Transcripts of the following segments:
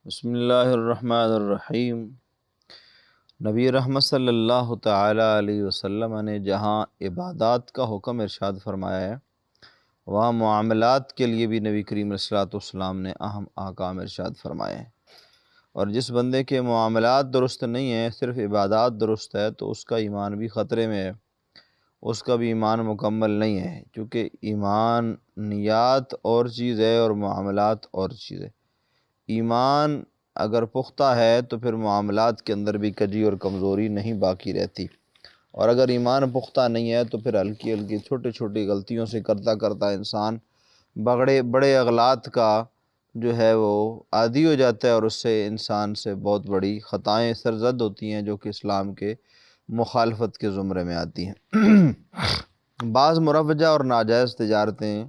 بسم اللہ الرحمن الرحیم۔ نبی رحمت صلی اللہ تعالیٰ علیہ وسلم نے جہاں عبادات کا حکم ارشاد فرمایا ہے، وہاں معاملات کے لیے بھی نبی کریم صلی اللہ علیہ وسلم نے اہم احکام ارشاد فرمائے ہیں۔ اور جس بندے کے معاملات درست نہیں ہیں، صرف عبادات درست ہے، تو اس کا ایمان بھی خطرے میں ہے، اس کا بھی ایمان مکمل نہیں ہے، کیونکہ ایمان نیات اور چیز ہے اور معاملات اور چیز ہے۔ ایمان اگر پختہ ہے تو پھر معاملات کے اندر بھی کجی اور کمزوری نہیں باقی رہتی، اور اگر ایمان پختہ نہیں ہے تو پھر ہلکی ہلکی چھوٹی چھوٹی غلطیوں سے کرتا کرتا انسان بڑے اغلاط کا جو ہے وہ عادی ہو جاتا ہے، اور اس سے انسان سے بہت بڑی خطائیں سرزد ہوتی ہیں جو کہ اسلام کے مخالفت کے زمرے میں آتی ہیں۔ بعض مروجہ اور ناجائز تجارتیں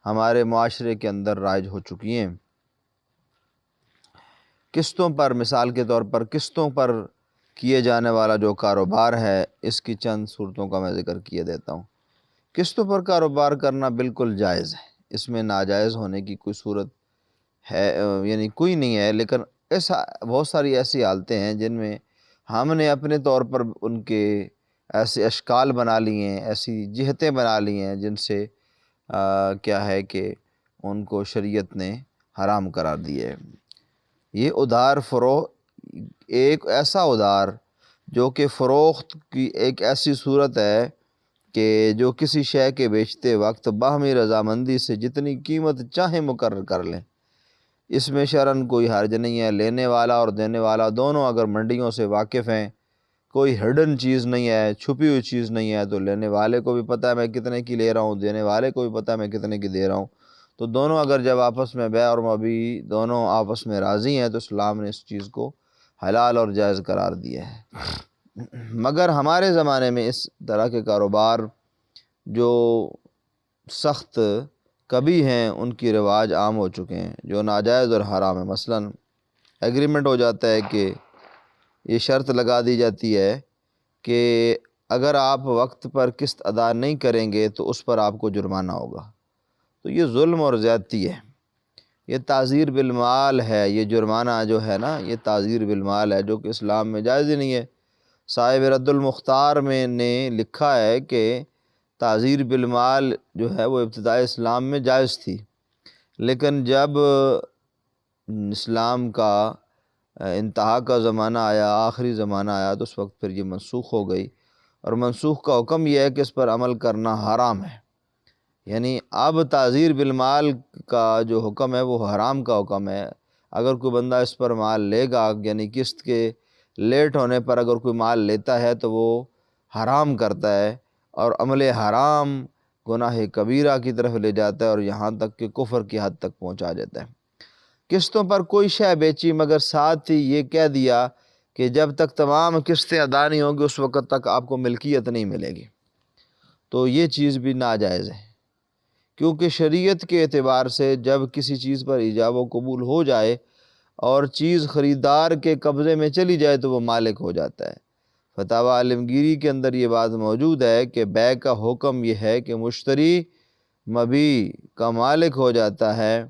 ہمارے معاشرے کے اندر رائج ہو چکی ہیں۔ قسطوں پر، مثال کے طور پر قسطوں پر کیے جانے والا جو کاروبار ہے، اس کی چند صورتوں کا میں ذکر کیے دیتا ہوں۔ قسطوں پر کاروبار کرنا بالکل جائز ہے، اس میں ناجائز ہونے کی کوئی صورت ہے یعنی کوئی نہیں ہے، لیکن ایسا بہت ساری ایسی حالتیں ہیں جن میں ہم نے اپنے طور پر ان کے ایسے اشکال بنا لیے ہیں، ایسی جہتیں بنا لی ہیں جن سے کیا ہے کہ ان کو شریعت نے حرام قرار دیا ہے۔ یہ ادھار ایک ایسا ادھار جو کہ فروخت کی ایک ایسی صورت ہے کہ جو کسی شے کے بیچتے وقت باہمی رضامندی سے جتنی قیمت چاہیں مقرر کر لیں، اس میں شرعاً کوئی حرج نہیں ہے۔ لینے والا اور دینے والا دونوں اگر منڈیوں سے واقف ہیں، کوئی ہڈن چیز نہیں ہے، چھپی ہوئی چیز نہیں ہے، تو لینے والے کو بھی پتہ ہے میں کتنے کی لے رہا ہوں، دینے والے کو بھی پتہ ہے میں کتنے کی دے رہا ہوں، تو دونوں اگر جب آپس میں بیع اور مبیع دونوں آپس میں راضی ہیں تو اسلام نے اس چیز کو حلال اور جائز قرار دیا ہے۔ مگر ہمارے زمانے میں اس طرح کے کاروبار جو سخت کبھی ہیں، ان کی رواج عام ہو چکے ہیں جو ناجائز اور حرام ہے۔ مثلاً ایگریمنٹ ہو جاتا ہے کہ یہ شرط لگا دی جاتی ہے کہ اگر آپ وقت پر قسط ادا نہیں کریں گے تو اس پر آپ کو جرمانہ ہوگا، تو یہ ظلم اور زیادتی ہے، یہ تعزیر بالمال ہے۔ یہ جرمانہ جو ہے نا، یہ تعزیر بالمال ہے جو کہ اسلام میں جائز ہی نہیں ہے۔ صاحب رد المختار میں نے لکھا ہے کہ تعزیر بالمال جو ہے وہ ابتدائی اسلام میں جائز تھی، لیکن جب اسلام کا انتہا کا زمانہ آیا، آخری زمانہ آیا، تو اس وقت پھر یہ منسوخ ہو گئی، اور منسوخ کا حکم یہ ہے کہ اس پر عمل کرنا حرام ہے۔ یعنی اب تعزیر بالمال کا جو حکم ہے وہ حرام کا حکم ہے۔ اگر کوئی بندہ اس پر مال لے گا، یعنی قسط کے لیٹ ہونے پر اگر کوئی مال لیتا ہے تو وہ حرام کرتا ہے، اور عمل حرام گناہ کبیرہ کی طرف لے جاتا ہے، اور یہاں تک کہ کفر کی حد تک پہنچا جاتا ہے۔ قسطوں پر کوئی شے بیچی مگر ساتھ ہی یہ کہہ دیا کہ جب تک تمام قسطیں ادا نہیں ہوں گی اس وقت تک آپ کو ملکیت نہیں ملے گی، تو یہ چیز بھی ناجائز ہے، کیونکہ شریعت کے اعتبار سے جب کسی چیز پر ایجاب و قبول ہو جائے اور چیز خریدار کے قبضے میں چلی جائے تو وہ مالک ہو جاتا ہے۔ فتاوی عالمگیری کے اندر یہ بات موجود ہے کہ بیع کا حکم یہ ہے کہ مشتری مبیع کا مالک ہو جاتا ہے،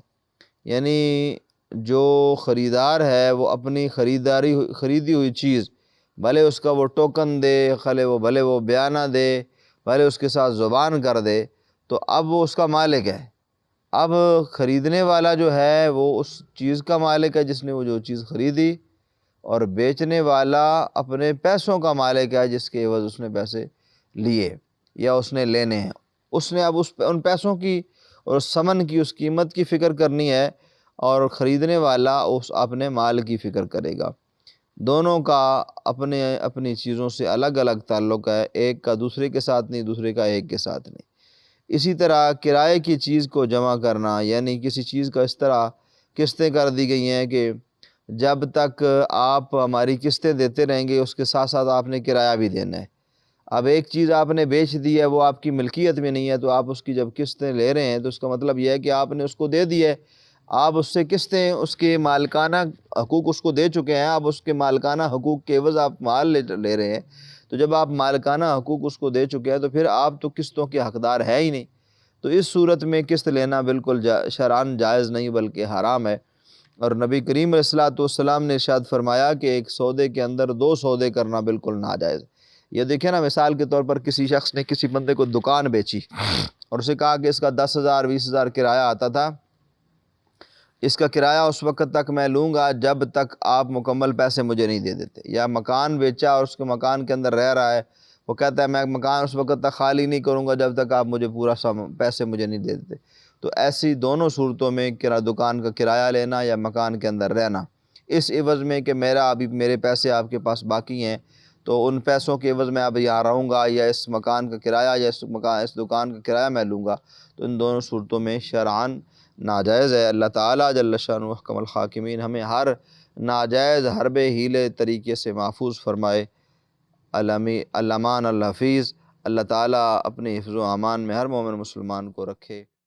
یعنی جو خریدار ہے وہ اپنی خریدی ہوئی چیز، بھلے اس کا وہ ٹوکن دے، بھلے وہ بیانہ دے، بھلے اس کے ساتھ زبان کر دے، تو اب وہ اس کا مالک ہے۔ اب خریدنے والا جو ہے وہ اس چیز کا مالک ہے جس نے وہ جو چیز خریدی، اور بیچنے والا اپنے پیسوں کا مالک ہے جس کے عوض اس نے پیسے لیے یا اس نے لینے ہیں۔ اس نے اب ان پیسوں کی اور ثمن کی، اس قیمت کی فکر کرنی ہے، اور خریدنے والا اس اپنے مال کی فکر کرے گا۔ دونوں کا اپنی چیزوں سے الگ الگ تعلق ہے، ایک کا دوسرے کے ساتھ نہیں، دوسرے کا ایک کے ساتھ نہیں۔ اسی طرح کرائے کی چیز کو جمع کرنا، یعنی کسی چیز کا اس طرح قسطیں کر دی گئی ہیں کہ جب تک آپ ہماری قسطیں دیتے رہیں گے اس کے ساتھ ساتھ آپ نے کرایہ بھی دینا ہے۔ اب ایک چیز آپ نے بیچ دی ہے، وہ آپ کی ملکیت میں نہیں ہے، تو آپ اس کی جب قسطیں لے رہے ہیں تو اس کا مطلب یہ ہے کہ آپ نے اس کو دے دی ہے، آپ اس سے قسطیں، اس کے مالکانہ حقوق اس کو دے چکے ہیں، آپ اس کے مالکانہ حقوق کے عوض آپ مال لے رہے ہیں، تو جب آپ مالکانہ حقوق اس کو دے چکے ہیں تو پھر آپ تو قسطوں کے حقدار ہے ہی نہیں۔ تو اس صورت میں قسط لینا بالکل شرعاً جائز نہیں بلکہ حرام ہے۔ اور نبی کریم علیہ الصلوۃ والسلام نے ارشاد فرمایا کہ ایک سودے کے اندر دو سودے کرنا بالکل ناجائز۔ یہ دیکھیں نا، مثال کے طور پر کسی شخص نے کسی بندے کو دکان بیچی اور اسے کہا کہ اس کا 10,000 20,000 کرایہ آتا تھا، اس کا کرایہ اس وقت تک میں لوں گا جب تک آپ مکمل پیسے مجھے نہیں دے دیتے۔ یا مکان بیچا اور اس کے مکان کے اندر رہ رہا ہے، وہ کہتا ہے میں مکان اس وقت تک خالی نہیں کروں گا جب تک آپ مجھے پورا پیسے مجھے نہیں دے دیتے۔ تو ایسی دونوں صورتوں میں دکان کا کرایہ لینا یا مکان کے اندر رہنا، اس عوض میں کہ میرے پیسے آپ کے پاس باقی ہیں، تو ان پیسوں کے عوض میں اب یہاں رہوں گا، یا اس مکان کا کرایہ یا اس دکان کا کرایہ میں لوں گا، تو ان دونوں صورتوں میں شرعاً ناجائز ہے۔ اللہ تعالیٰ جل شانہ احکم الحاکمین ہمیں ہر ناجائز حربے ہیلے طریقے سے محفوظ فرمائے۔ الامان الحفیظ۔ اللہ تعالیٰ اپنے حفظ و امان میں ہر مومن مسلمان کو رکھے۔